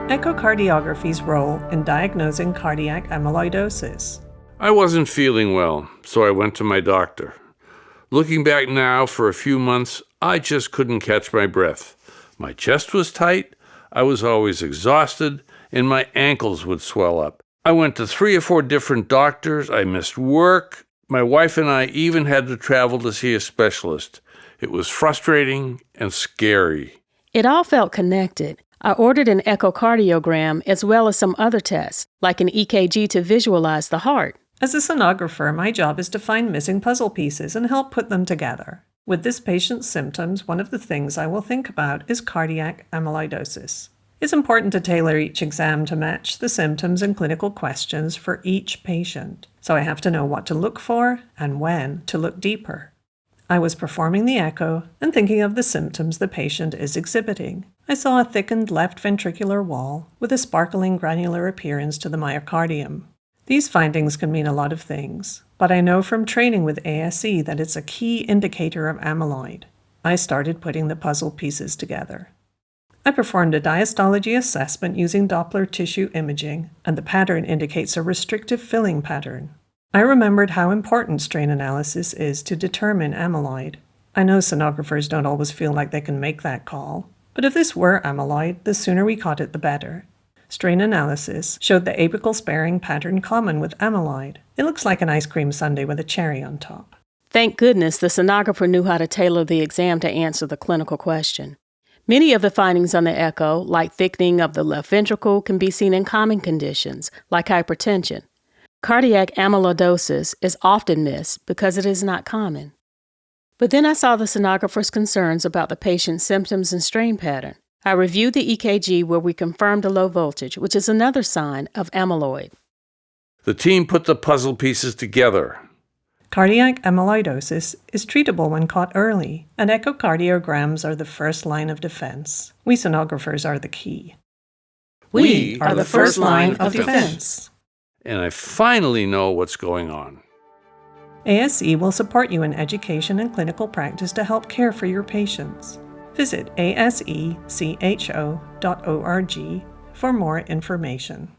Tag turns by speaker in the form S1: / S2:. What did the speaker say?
S1: Echocardiography's role in diagnosing cardiac amyloidosis.
S2: I wasn't feeling well, so I went to my doctor. Looking back now, for a few months, I just couldn't catch my breath. My chest was tight, I was always exhausted, and my ankles would swell up. I went to 3 or 4 different doctors, I missed work. My wife and I even had to travel to see a specialist. It was frustrating and scary.
S3: It all felt connected. I ordered an echocardiogram as well as some other tests, like an EKG to visualize the heart.
S1: As a sonographer, my job is to find missing puzzle pieces and help put them together. With this patient's symptoms, one of the things I will think about is cardiac amyloidosis. It's important to tailor each exam to match the symptoms and clinical questions for each patient, so I have to know what to look for and when to look deeper. I was performing the echo and thinking of the symptoms the patient is exhibiting. I saw a thickened left ventricular wall with a sparkling granular appearance to the myocardium. These findings can mean a lot of things, but I know from training with ASE that it's a key indicator of amyloid. I started putting the puzzle pieces together. I performed a diastology assessment using Doppler tissue imaging, and the pattern indicates a restrictive filling pattern. I remembered how important strain analysis is to determine amyloid. I know sonographers don't always feel like they can make that call, but if this were amyloid, the sooner we caught it, the better. Strain analysis showed the apical sparing pattern common with amyloid. It looks like an ice cream sundae with a cherry on top.
S3: Thank goodness the sonographer knew how to tailor the exam to answer the clinical question. Many of the findings on the echo, like thickening of the left ventricle, can be seen in common conditions, like hypertension. Cardiac amyloidosis is often missed because it is not common. But then I saw the sonographer's concerns about the patient's symptoms and strain pattern. I reviewed the EKG where we confirmed a low voltage, which is another sign of amyloid.
S2: The team put the puzzle pieces together.
S1: Cardiac amyloidosis is treatable when caught early, and echocardiograms are the first line of defense. We sonographers are the key.
S3: We are the first line of defense.
S2: And I finally know what's going on.
S1: ASE will support you in education and clinical practice to help care for your patients. Visit asecho.org for more information.